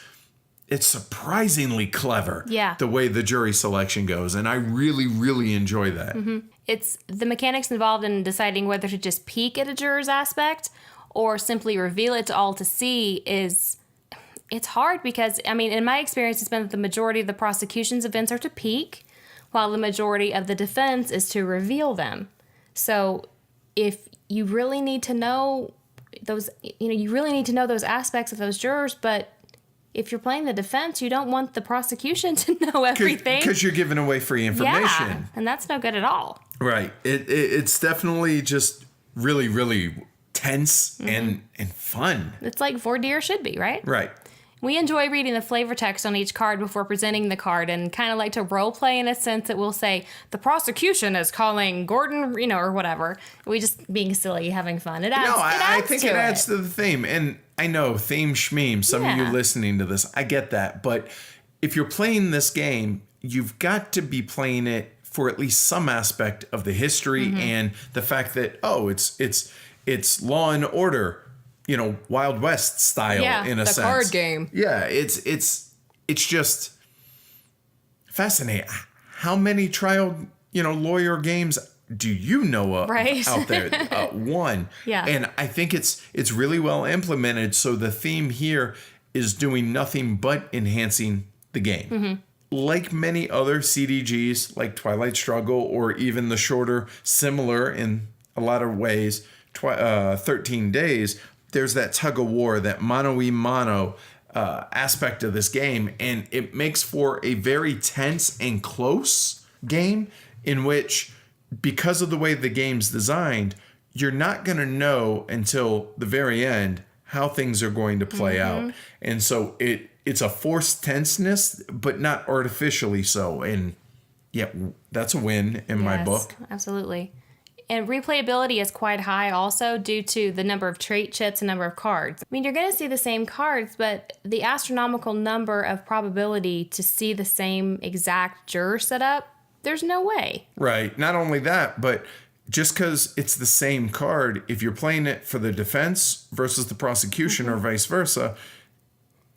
surprisingly clever, the way the jury selection goes. And I really, really enjoy that. It's the mechanics involved in deciding whether to just peek at a juror's aspect or simply reveal it to all to see it's hard because, I mean, in my experience, it's been that the majority of the prosecution's events are to peek, while the majority of the defense is to reveal them. So if you really need to know those, you really need to know those aspects of those jurors, but if you're playing the defense, you don't want the prosecution to know everything. Because you're giving away free information. Yeah, and that's no good at all. Right. It's definitely just really, really tense and fun. It's like voir dire should be, right? Right. We enjoy reading the flavor text on each card before presenting the card and kind of like to role play in a sense that we'll say, the prosecution is calling Gordon, or whatever. We just being silly, having fun. I think it adds to the theme. And I know, theme schmeme, some of you listening to this, I get that. But if you're playing this game, you've got to be playing it for at least some aspect of the history and the fact that, it's Law and Order, Wild West style in a sense. The card game. Yeah, it's just fascinating. How many trial, lawyer games do you know of out there? One. Yeah. And I think it's really well implemented. So the theme here is doing nothing but enhancing the game. Like many other CDGs, like Twilight Struggle, or even the shorter, similar in a lot of ways, 13 Days, there's that tug of war, that mano-y-mano aspect of this game, and it makes for a very tense and close game in which, because of the way the game's designed, you're not going to know until the very end how things are going to play out. And so it's a forced tenseness, but not artificially so. And yeah, that's a win in my book. Absolutely. And replayability is quite high also due to the number of trait chits and number of cards. I mean, you're going to see the same cards, but the astronomical number of probability to see the same exact juror setup, there's no way. Right. Not only that, but just because it's the same card, if you're playing it for the defense versus the prosecution or vice versa,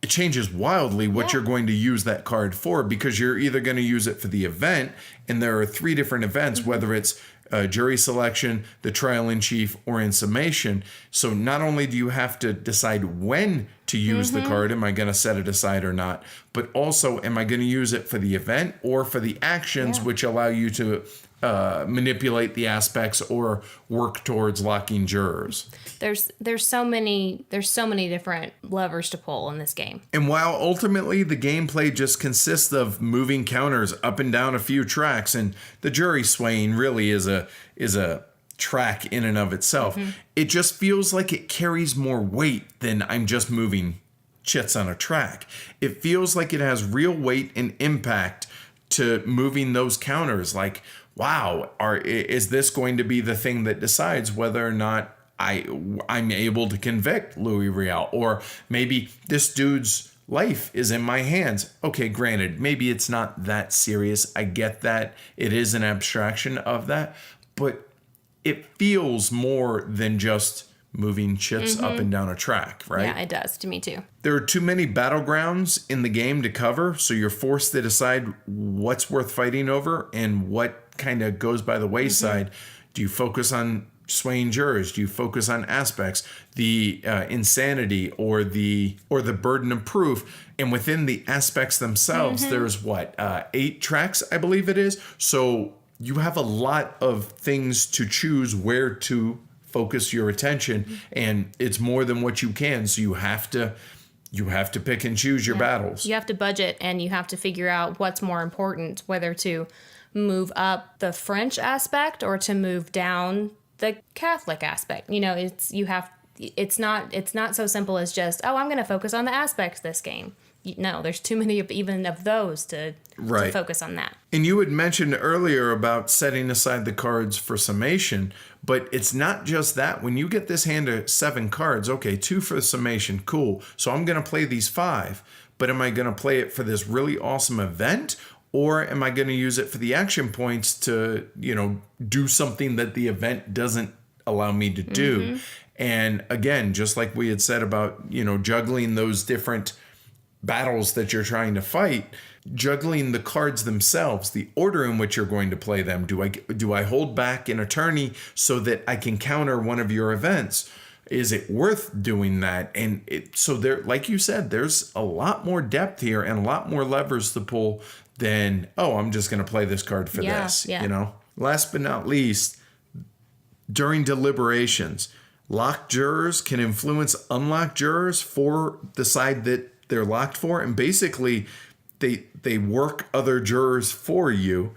it changes wildly what you're going to use that card for, because you're either going to use it for the event, and there are 3 different events, whether it's jury selection, the trial in chief, or in summation. So not only do you have to decide when to use the card, am I going to set it aside or not, but also, am I going to use it for the event or for the actions which allow you to manipulate the aspects or work towards locking jurors. There's so many different levers to pull in this game. And while ultimately the gameplay just consists of moving counters up and down a few tracks, and the jury swaying really is a track in and of itself, it just feels like it carries more weight than I'm just moving chits on a track. It feels like it has real weight and impact to moving those counters. Like, wow, is this going to be the thing that decides whether or not I'm able to convict Louis Riel? Or maybe this dude's life is in my hands. Okay, granted, maybe it's not that serious. I get that. It is an abstraction of that. But it feels more than just moving chits up and down a track, right? Yeah, it does to me too. There are too many battlegrounds in the game to cover, so you're forced to decide what's worth fighting over and what kind of goes by the wayside. Do you focus on swaying jurors? Do you focus on aspects, the insanity or the burden of proof? And within the aspects themselves, there's 8 tracks, I believe it is. So you have a lot of things to choose where to focus your attention, and it's more than what you can. So you have to pick and choose your battles. You have to budget, and you have to figure out what's more important, whether to move up the French aspect or to move down the Catholic aspect. It's not so simple as just, I'm going to focus on the aspects this game. No, there's too many even of those to focus on that. And you had mentioned earlier about setting aside the cards for summation, but it's not just that. When you get this hand of 7 cards, okay, 2 for the summation, cool. So I'm going to play these 5, but am I going to play it for this really awesome event? Or am I going to use it for the action points to, do something that the event doesn't allow me to do? And again, just like we had said about, juggling those different battles that you're trying to fight, juggling the cards themselves, the order in which you're going to play them. Do I hold back an attorney so that I can counter one of your events? Is it worth doing that? And so there, like you said, there's a lot more depth here and a lot more levers to pull than, I'm just going to play this card for this. Last but not least, during deliberations, locked jurors can influence unlocked jurors for the side that they're locked for. And basically, they work other jurors for you.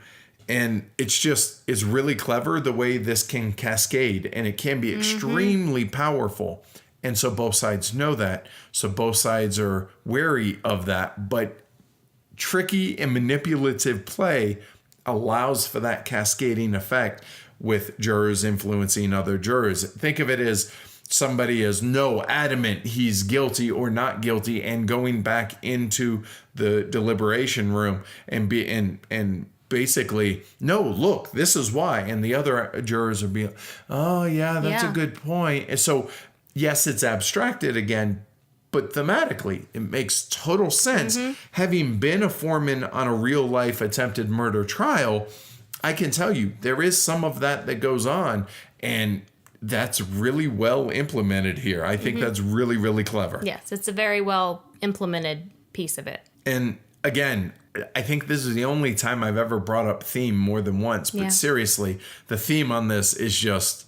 And it's really clever the way this can cascade, and it can be extremely powerful. And so both sides know that. So both sides are wary of that. But tricky and manipulative play allows for that cascading effect with jurors influencing other jurors. Think of it as somebody is adamant he's guilty or not guilty, and going back into the deliberation room and basically, no, look, this is why. And the other jurors are being, oh yeah, that's a good point. And so, yes, it's abstracted again, but thematically, it makes total sense. Having been a foreman on a real life attempted murder trial, I can tell you there is some of that goes on, and that's really well implemented here. I think that's really, really clever. Yes, it's a very well implemented piece of it. And again, I think this is the only time I've ever brought up theme more than once. But seriously, the theme on this is just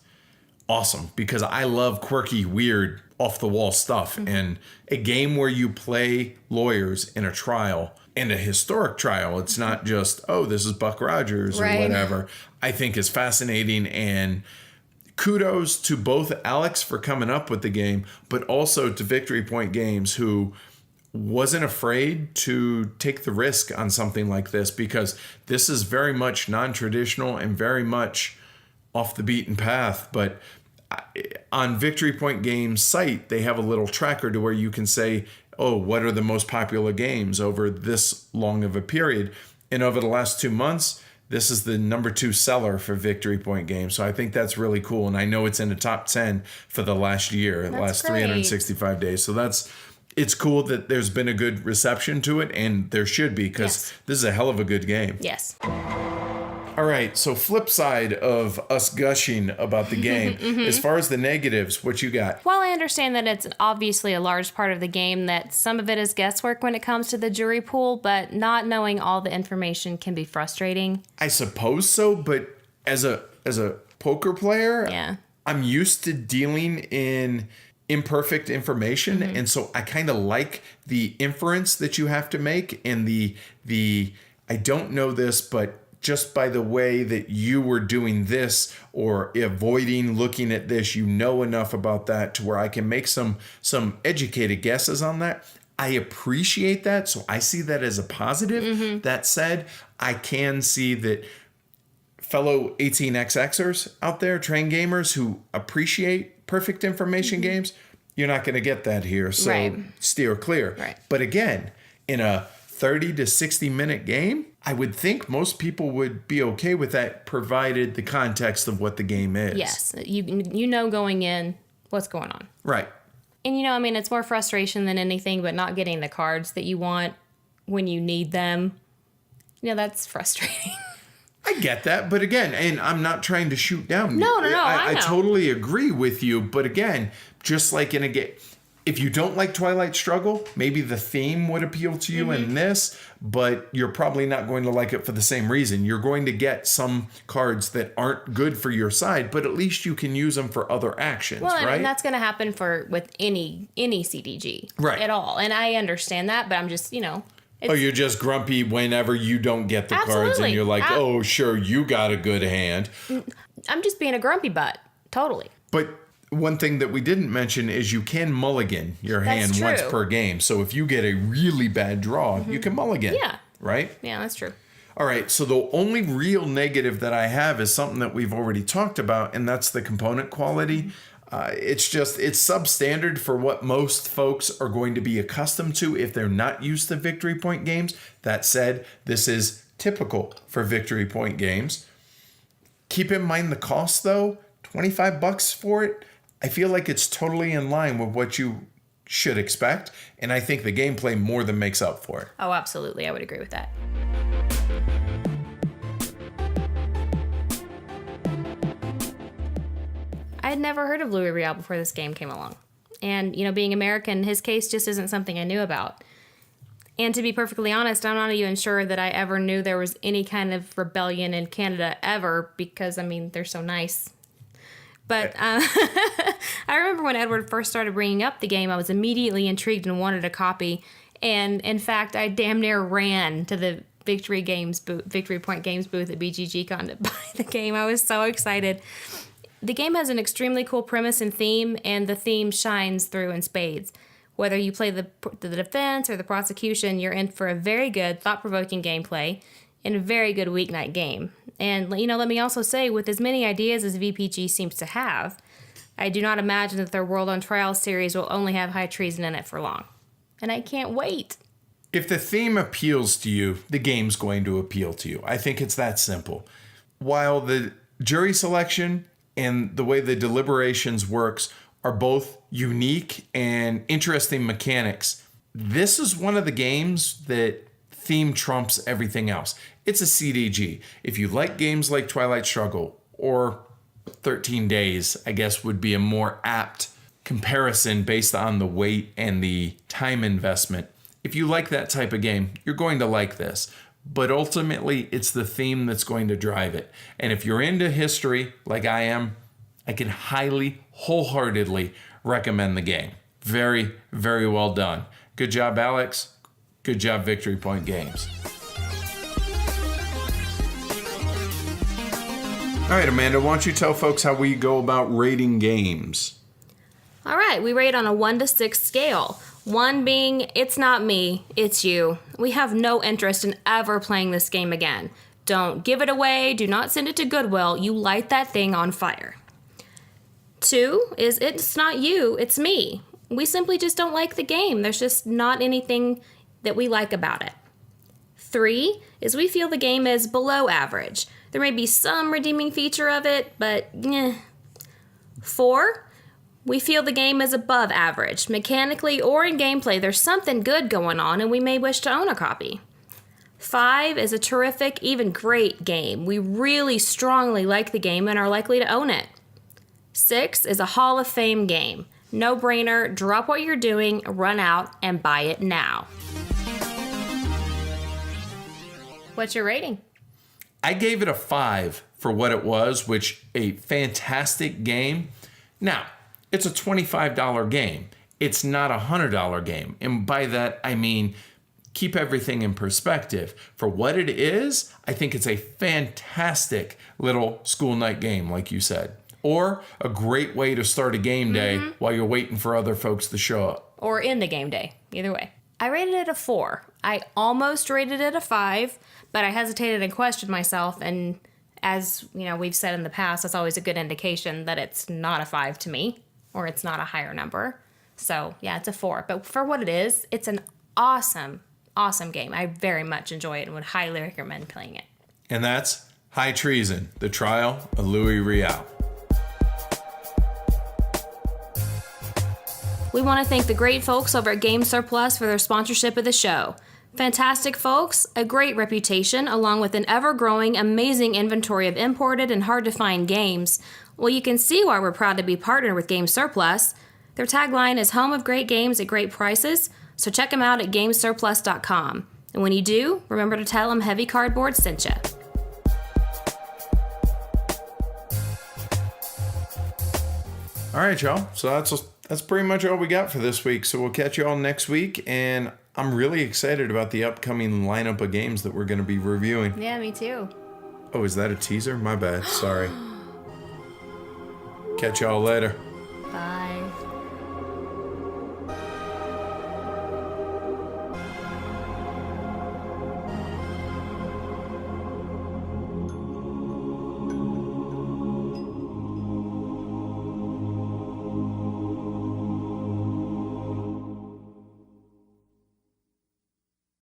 awesome because I love quirky, weird, off-the-wall stuff. And a game where you play lawyers in a trial, and a historic trial, it's not just, oh, this is Buck Rogers or whatever, I think is fascinating. And kudos to both Alex for coming up with the game, but also to Victory Point Games, who wasn't afraid to take the risk on something like this, because this is very much non-traditional and very much off the beaten path. But on Victory Point Games site, they have a little tracker to where you can say, oh, what are the most popular games over this long of a period? And over the last 2 months, this is the number 2 seller for Victory Point Games. So I think that's really cool. And I know it's in the top 10 for the last year, the last 365 days. So it's cool that there's been a good reception to it, and there should be, because this is a hell of a good game. Yes. All right, so flip side of us gushing about the game, as far as the negatives, what you got? Well, I understand that it's obviously a large part of the game, that some of it is guesswork when it comes to the jury pool, but not knowing all the information can be frustrating. I suppose so, but as a poker player, I'm used to dealing in imperfect information, and so I kind of like the inference that you have to make, and the I don't know this, but just by the way that you were doing this or avoiding looking at this, you know enough about that to where I can make some educated guesses on that. I appreciate that, so I see that as a positive. That said, I can see that fellow 18xxers out there, train gamers who appreciate perfect information games, you're not going to get that here, so steer clear. Right. But again, in a 30 to 60 minute game, I would think most people would be okay with that, provided the context of what the game is. Yes, you know going in what's going on. Right. And I mean, it's more frustration than anything, but not getting the cards that you want when you need them. That's frustrating. I get that, but again, and I'm not trying to shoot down. No, I know. I totally agree with you, but again, just like in a game, if you don't like Twilight Struggle, maybe the theme would appeal to you in this, but you're probably not going to like it for the same reason. You're going to get some cards that aren't good for your side, but at least you can use them for other actions, right? And that's going to happen with any CDG at all. And I understand that, but I'm just, you're just grumpy whenever you don't get the cards, and you're like, oh, sure, you got a good hand. I'm just being a grumpy butt. Totally. But one thing that we didn't mention is you can mulligan your hand once per game. So if you get a really bad draw, you can mulligan. Yeah. Right? Yeah, that's true. All right. So the only real negative that I have is something that we've already talked about, and that's the component quality. It's substandard for what most folks are going to be accustomed to if they're not used to Victory Point games. That said, this is typical for Victory Point games. Keep in mind the cost, though. $25 for it. I feel like it's totally in line with what you should expect, and I think the gameplay more than makes up for it. Oh, absolutely. I would agree with that. I had never heard of Louis Riel before this game came along. And, being American, his case just isn't something I knew about. And to be perfectly honest, I'm not even sure that I ever knew there was any kind of rebellion in Canada ever, because, they're so nice. But I remember when Edward first started bringing up the game, I was immediately intrigued and wanted a copy. And in fact, I damn near ran to the Victory Point Games booth at BGG-Con to buy the game. I was so excited. The game has an extremely cool premise and theme, and the theme shines through in spades. Whether you play the defense or the prosecution, you're in for a very good, thought-provoking gameplay and a very good weeknight game. And, let me also say, with as many ideas as VPG seems to have, I do not imagine that their World on Trial series will only have High Treason in it for long. And I can't wait. If the theme appeals to you, the game's going to appeal to you. I think it's that simple. While the jury selection and the way the deliberations works are both unique and interesting mechanics, this is one of the games that theme trumps everything else. It's a CDG. If you like games like Twilight Struggle or 13 Days, I guess would be a more apt comparison based on the weight and the time investment. If you like that type of game, you're going to like this. But ultimately, it's the theme that's going to drive it. And if you're into history, like I am, I can highly, wholeheartedly recommend the game. Very, very well done. Good job, Alex. Good job, Victory Point Games. All right, Amanda, why don't you tell folks how we go about rating games? All right, we rate on a 1 to 6 scale. 1 being, it's not me, it's you. We have no interest in ever playing this game again. Don't give it away, do not send it to Goodwill. You light that thing on fire. 2 is, it's not you, it's me. We simply just don't like the game. There's just not anything that we like about it. 3 is, we feel the game is below average. There may be some redeeming feature of it, but 4, we feel the game is above average. Mechanically or in gameplay, there's something good going on and we may wish to own a copy. 5 is a terrific, even great game. We really strongly like the game and are likely to own it. 6 is a Hall of Fame game. No brainer, drop what you're doing, run out, and buy it now. What's your rating? I gave it a 5 for what it was, which a fantastic game. Now, it's a $25 game. It's not a $100 game. And by that, I mean, keep everything in perspective. For what it is, I think it's a fantastic little school night game, like you said. Or a great way to start a game day while you're waiting for other folks to show up. Or in the game day, either way. I rated it a 4. I almost rated it a 5, but I hesitated and questioned myself, and as we've said in the past, that's always a good indication that it's not a 5 to me, or it's not a higher number. So yeah, it's a 4. But for what it is, it's an awesome, awesome game. I very much enjoy it and would highly recommend playing it. And that's High Treason, the trial of Louis Riel. We want to thank the great folks over at Game Surplus for their sponsorship of the show. Fantastic folks, a great reputation, along with an ever-growing, amazing inventory of imported and hard-to-find games. Well, you can see why we're proud to be partnered with Game Surplus. Their tagline is home of great games at great prices, so check them out at gamesurplus.com. And when you do, remember to tell them Heavy Cardboard sent you. All right, y'all. So that's pretty much all we got for this week. So we'll catch you all next week. And I'm really excited about the upcoming lineup of games that we're going to be reviewing. Yeah, me too. Oh, is that a teaser? My bad. Sorry. Catch y'all later. Bye.